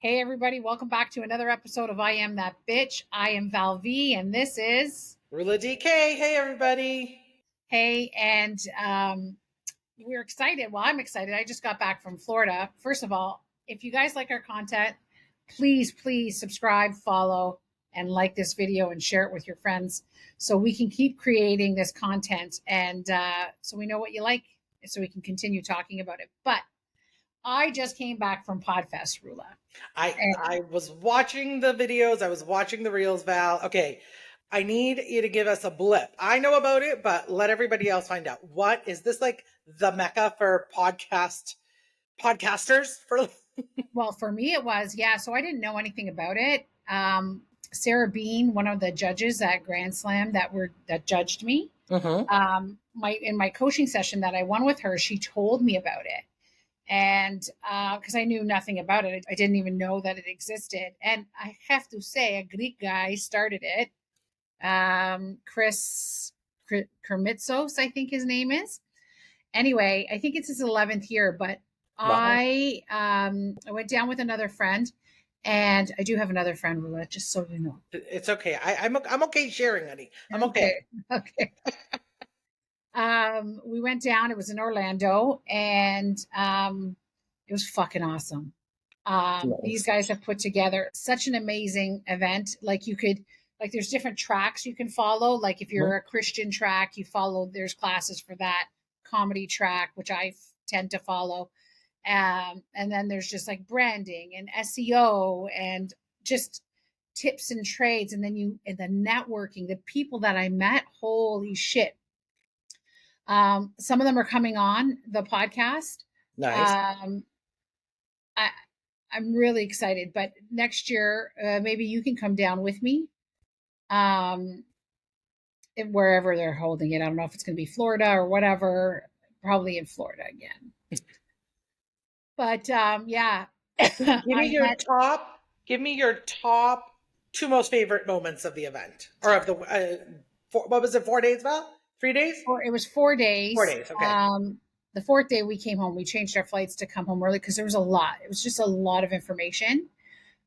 Hey, everybody, welcome back to another episode of I Am That Bitch. I am Val V, and this is Roula DK. Hey, everybody. Hey, and we're excited. Well, I'm excited. I just got back from Florida. First of all, if you guys like our content, please subscribe, follow, and like this video and share it with your friends so we can keep creating this content and so we know what you like so we can continue talking about it. But I just came back from Podfest, Roula. I was watching the videos. I was watching the reels, Val. Okay, I need you to give us a blip. I know about it, but let everybody else find out. What is this like the mecca for podcasters? Well, for me, it was, yeah. So I didn't know anything about it. Sarah Bean, one of the judges at Grand Slam that judged me, Mm-hmm. in my coaching session that I won with her, she told me about it, and because I knew nothing about it, I didn't even know that it existed. And I have to say, a Greek guy started it, Chris Kermitsos, I think his name is. Anyway, I think it's his 11th year, but Wow. I went down with another friend, and I do have another friend, Roulette, just so you know. It's okay. I'm okay sharing, honey. I'm okay. Okay, okay. We went down. It was in Orlando, and it was fucking awesome. These Nice. guys have put together such an amazing event. Like there's different tracks you can follow. Like if Mhm. you're a Christian track, you follow. There's classes for that. Comedy track, which I tend to follow. And then there's just like branding and SEO and just tips and trades. And the networking, the people that I met, holy shit. Some of them are coming on the podcast. Nice. Um, I, I'm really excited, but next year, maybe you can come down with me. Um, Wherever they're holding it. I don't know if it's going to be Florida or whatever, probably in Florida again. But yeah, Give me I your met top. Give me your top two most favorite moments of the event or of the. What was it? 4 days, Val? 3 days? it was 4 days. 4 days. Okay. The fourth day we came home. We changed our flights to come home early because there was a lot. It was just a lot of information.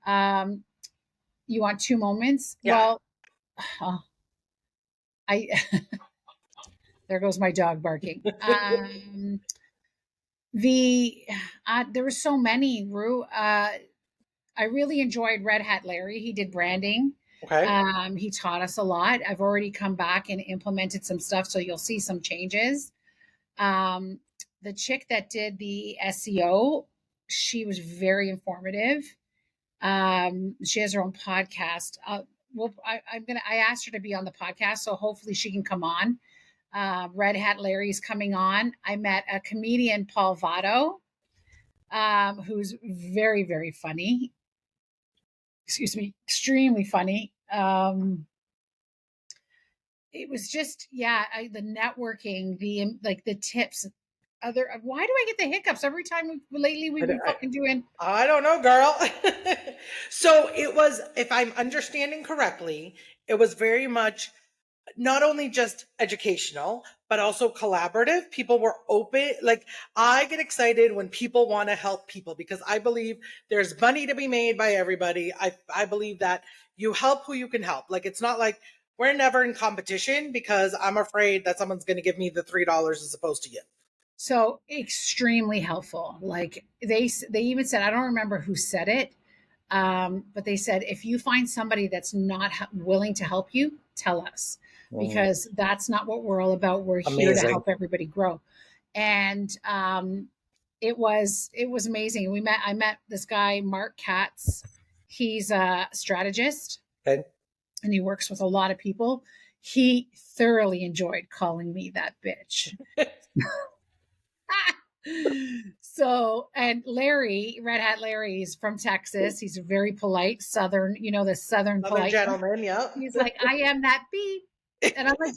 Um, you want two moments? Yeah. Well, I there goes my dog barking. The There were so many. Rue. I really enjoyed Red Hat Larry. He did branding. Okay. He taught us a lot. I've already come back and implemented some stuff, so you'll see some changes. Um, the chick that did the SEO, she was very informative. She has her own podcast. I asked her to be on the podcast, so hopefully she can come on. Red Hat Larry's coming on. I met a comedian, Paul Votto, who's very funny. Excuse me, extremely funny. It was just, yeah, the networking, the tips. Why do I get the hiccups every time lately we've been fucking doing? I don't know, girl. So it was, if I'm understanding correctly, it was very much not only just educational, but also collaborative. People were open. Like, I get excited when people want to help people because I believe there's money to be made by everybody. I believe that you help who you can help. Like, it's not like we're never in competition because I'm afraid that someone's going to give me the $3 as opposed to you. So extremely helpful. Like they even said, I don't remember who said it, but they said if you find somebody that's not willing to help you, tell us because that's not what we're all about. We're here to Amazing. help everybody grow. And it was amazing. I met this guy, Mark Katz. He's a strategist Okay. and he works with a lot of people. He thoroughly enjoyed calling me that bitch. So, and Larry, Red Hat Larry, is from Texas. He's a very polite Southern, the Southern Another politeness. gentleman, yep. He's like, I am that beep. And I'm like,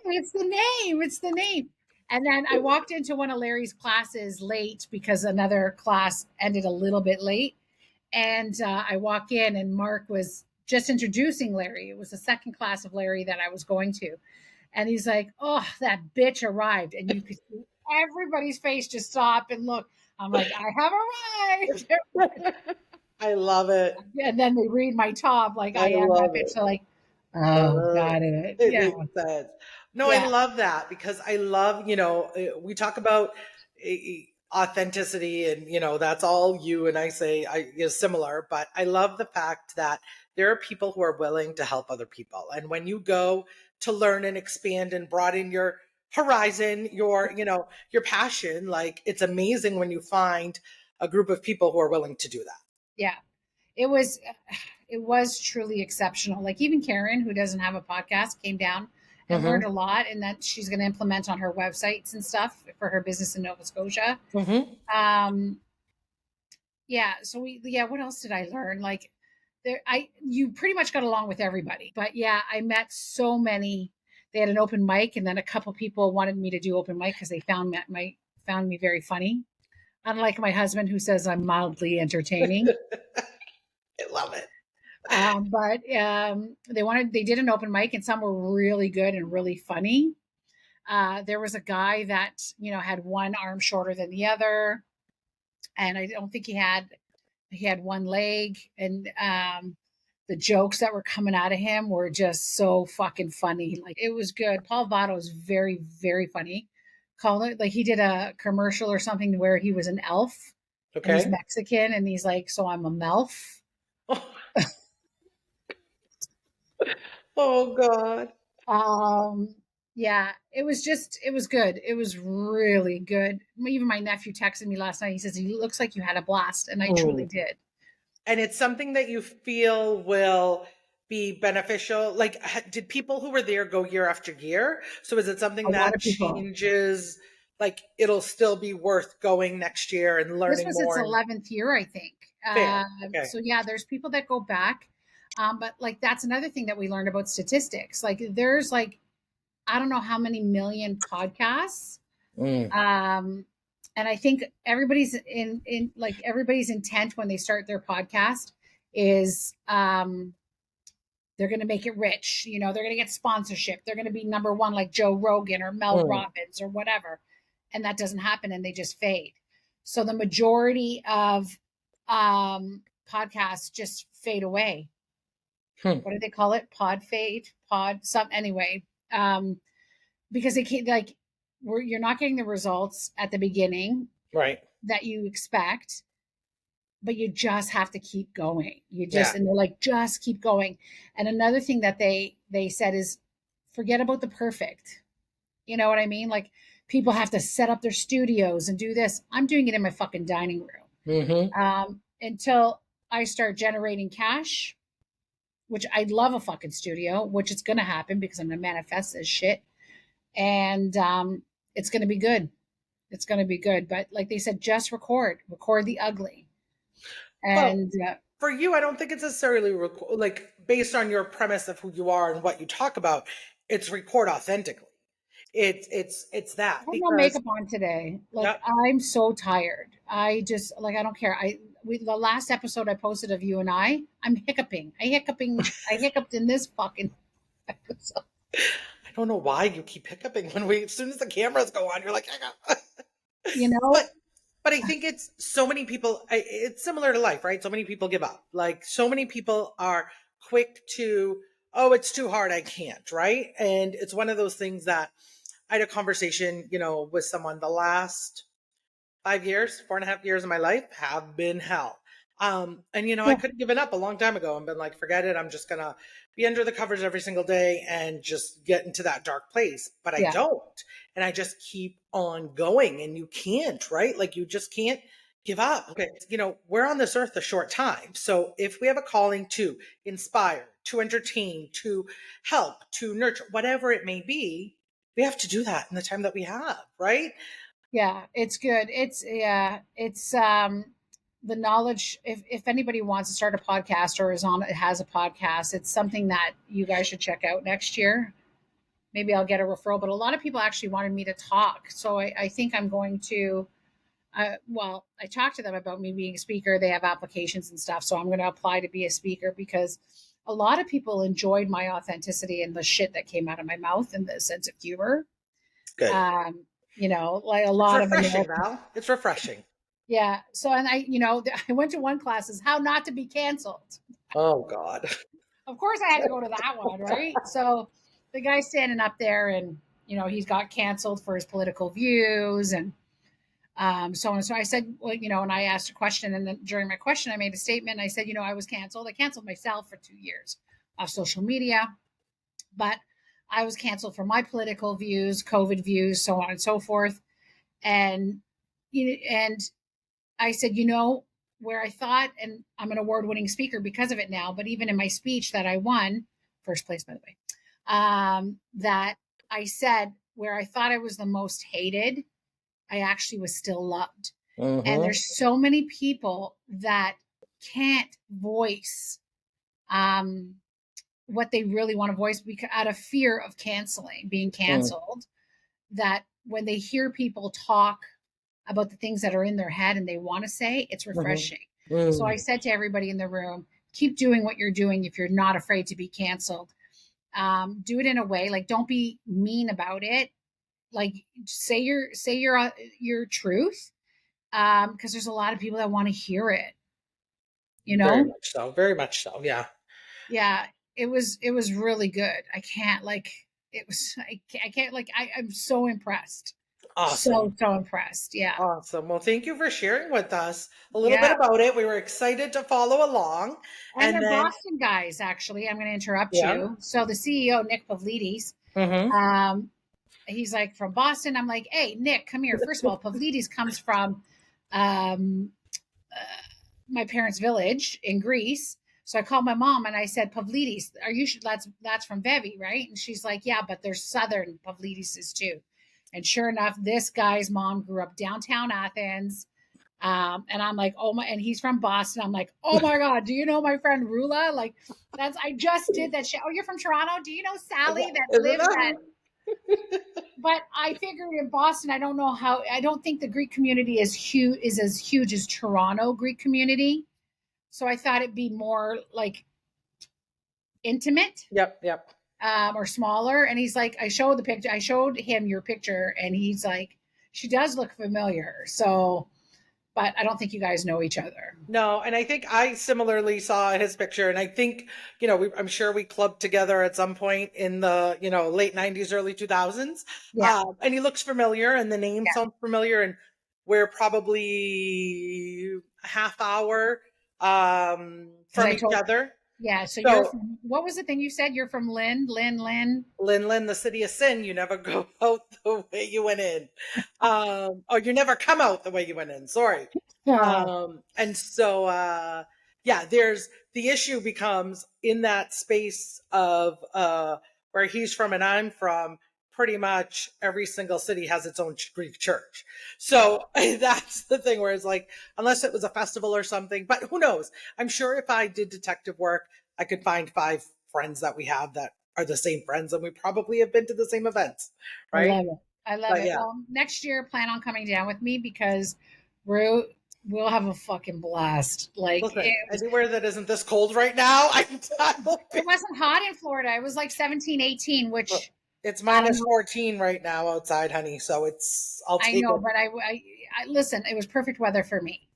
it's the name. It's the name. And then I walked into one of Larry's classes late because another class ended a little bit late. And I walk in and Mark was just introducing Larry. It was the second class of Larry that I was going to. And he's like, oh, that bitch arrived. And you could see everybody's face just stop and look. I'm like, I have arrived. I love it. And then they read my top like I I am that love bitch. it. So like, oh, got it. It Yeah. makes sense. No, I Yeah. love that because I love, we talk about authenticity and, that's all you and I say is similar, but I love the fact that there are people who are willing to help other people. And when you go to learn and expand and broaden your horizon, your passion, like it's amazing when you find a group of people who are willing to do that. Yeah. It was it was truly exceptional. Like even Karen, who doesn't have a podcast, came down and learned Mm-hmm. a lot, and that she's going to implement on her websites and stuff for her business in Nova Scotia. Mm-hmm. Um, yeah. So yeah. What else did I learn? Like you pretty much got along with everybody, but yeah, I met so many. They had an open mic, and then a couple people wanted me to do open mic because they found me very funny. Unlike my husband, who says I'm mildly entertaining. I love it. But they did an open mic, and some were really good and really funny. There was a guy that had one arm shorter than the other, and I don't think he had one leg, and the jokes that were coming out of him were just so fucking funny. Like it was good. Paul Votto is very very funny. Call it like he did a commercial or something where he was an elf and he's Okay. Mexican and he's like, so I'm a melf. Oh God. Um, yeah, it was good. It was really good. Even my nephew texted me last night. He says, "He looks like you had a blast." And I truly Mm. did. And it's something that you feel will be beneficial. Like, did people who were there go year after year? So is it A something lot that of people. changes? Like, it'll still be worth going next year and This learning was its more and 11th year, I think. fair. Okay. So yeah, there's people that go back. But like that's another thing that we learned about statistics. Like there's like I don't know how many million podcasts. Mm. Um, and I think everybody's intent when they start their podcast is they're going to make it rich. They're going to get sponsorship. They're going to be number one like Joe Rogan or Mel Mm. Robbins or whatever. And that doesn't happen and they just fade. So the majority of podcasts just fade away. Hmm. What do they call it? Pod fade, pod some anyway. Um, because they can't like you're not getting the results at the beginning Right. that you expect, but you just have to keep going. Yeah. And they're like, just keep going. And another thing that they said is forget about the perfect. You know what I mean? Like people have to set up their studios and do this. I'm doing it in my fucking dining Mm-hmm. room. Until I start generating cash, which I love a fucking studio, which is gonna happen because I'm gonna manifest this shit. And it's gonna be good. It's gonna be good. But like they said, just record the ugly. Well, And for you, I don't think it's necessarily like based on your premise of who you are and what you talk about. It's record authentically. It's I that had no because makeup on today. Like yep. I'm so tired. I just like I don't care. The last episode I posted of you and I'm hiccuping. I hiccuped in this fucking episode. I don't know why you keep hiccuping when as soon as the cameras go on, you're like, hiccup. You but know? but I think it's so many people. It's similar to life, right? So many people give up. Like so many people are quick to, oh, it's too hard, I can't, right? And it's one of those things that I had a conversation, with someone the last 5 years, 4.5 years of my life have been hell. And I Yeah. could have given up a long time ago and been like, forget it. I'm just gonna be under the covers every single day and just get into that dark place. But I Yeah. don't. And I just keep on going. And you can't, right? Like you just can't give up. Okay. We're on this earth a short time. So if we have a calling to inspire, to entertain, to help, to nurture, whatever it may be, we have to do that in the time that we have, right? Yeah, it's good. It's the knowledge if anybody wants to start a podcast or has a podcast, it's something that you guys should check out next year. Maybe I'll get a referral, but a lot of people actually wanted me to talk. So I think I'm going to I talked to them about me being a speaker. They have applications and stuff. So I'm going to apply to be a speaker because a lot of people enjoyed my authenticity and the shit that came out of my mouth and the sense of humor. Good. Um, like a It's lot of refreshing, Americans. Val. It's refreshing. Yeah. So, and I went to one class is how not to be canceled. Oh God. Of course, I had to go to that one, right? So, the guy standing up there, and he's got canceled for his political views, and so on. So I said, well, and I asked a question, and then during my question, I made a statement. I said, I was canceled. I canceled myself for 2 years off social media, but I was canceled for my political views, COVID views, so on and so forth. And and I said, where I thought, and I'm an award-winning speaker because of it now, but even in my speech that I won, first place by the way, that I said where I thought I was the most hated, I actually was still loved. And Mm-hmm. there's so many people that can't voice um, what they really want to voice because out of fear of being canceled, that when they hear people talk about the things that are in their head and they want to say, it's Mm-hmm. refreshing. So I Mm. said to everybody in the room, keep doing what you're doing if you're not afraid to be canceled. Do it in a way like don't be mean about it. Like say your truth because there's a lot of people that want to hear it. You Very know, much so. Very much so. Yeah. yeah, it was really good. I can't like it was I can't like I'm so impressed, Awesome. so impressed. Yeah, Awesome. Well, thank you for sharing with us a little bit yeah. about it. We were excited to follow along. And And they're then, Boston guys, actually. I'm going to interrupt yeah. you. So the CEO, Nick Pavlidis, Mm-hmm. um, he's like from Boston. I'm like, hey, Nick, come here. First of all, Pavlidis comes from um, uh, my parents' village in Greece. So I called my mom and I said, Pavlidis, are you? That's from Vevi, right? And she's like, yeah, but there's Southern Pavlidises too. And sure enough, this guy's mom grew up downtown Athens. And I'm like, oh my, and he's from Boston. I'm like, oh my God, do you know my friend Roula? Like, I just did that shit. Oh, you're from Toronto? Do you know Sally that Isn't lives at, that? but I figured in Boston, I don't think the Greek community is as huge as Toronto Greek community. So I thought it'd be more like intimate, Yep. Yep. or smaller. And he's like, I showed him your picture and he's like, she does look familiar. So, but I don't think you guys know each other. No, and I think I similarly saw his picture, and I think I'm sure we clubbed together at some point in the late '90s, early 2000s. Yeah. And he looks familiar, and the name Yeah. sounds familiar, and we're probably a half hour Because from I each told, other. yeah. So you're So from, what was the thing you said? You're from Lynn. Lin, the city of sin, you never go out the way you went in. Or you never come out the way you went in. Sorry. Oh, And so, yeah, there's the issue becomes in that space of where he's from and I'm from. Pretty much every single city has its own Greek church. So that's the thing where it's like, unless it was a festival or something, but who knows? I'm sure if I did detective work, I could find 5 friends that we have that are the same friends, and we probably have been to the same events, I right? love it. I love But it. yeah, Well, next year, plan on coming down with me because we're, we'll have a fucking blast. Like listen, anywhere that isn't this cold right now, I will be. it wasn't hot in Florida. It was like 17, 18, which It's I don't minus know. 14 right now outside, honey. So I'll I take know, it. but I listen. It was perfect weather for me.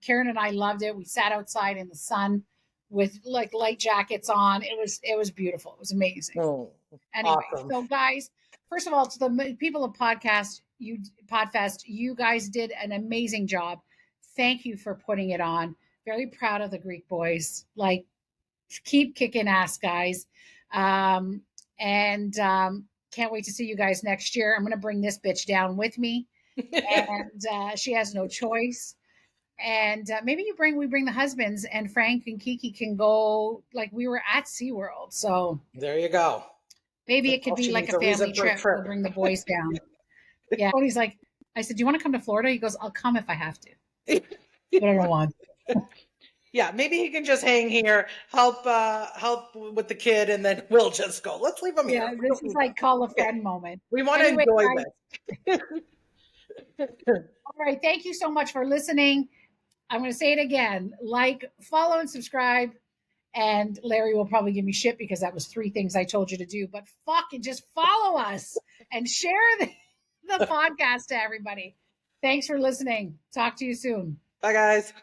Karen and I loved it. We sat outside in the sun with like light jackets on. It was beautiful. It was amazing. Mm, Anyway, awesome. so guys, first of all, to the people of Podfest, you guys did an amazing job. Thank you for putting it on. Very proud of the Greek boys. Like, keep kicking ass, guys. Um, and can't wait to see you guys next year. I'm going to bring this bitch down with me, and she has no choice. And maybe we bring the husbands, and Frank and Kiki can go. Like we were at SeaWorld, so There you go. maybe That's it could all be she like needs, a a family reason for a trip. We'll trip. bring the boys down. Yeah. Tony's like, I said, do you want to come to Florida? He goes, I'll come if I have to, but I don't want. Yeah, maybe he can just hang here, help with the kid, and then we'll just go. Let's leave him Yeah, here. We this don't is need like that. call a Okay. friend moment. We want to Anyway, enjoy guys, all right. Thank you so much for listening. I'm going to say it again: like, follow, and subscribe. And Larry will probably give me shit because that was 3 things I told you to do. But fucking just follow us and share the podcast to everybody. Thanks for listening. Talk to you soon. Bye, guys.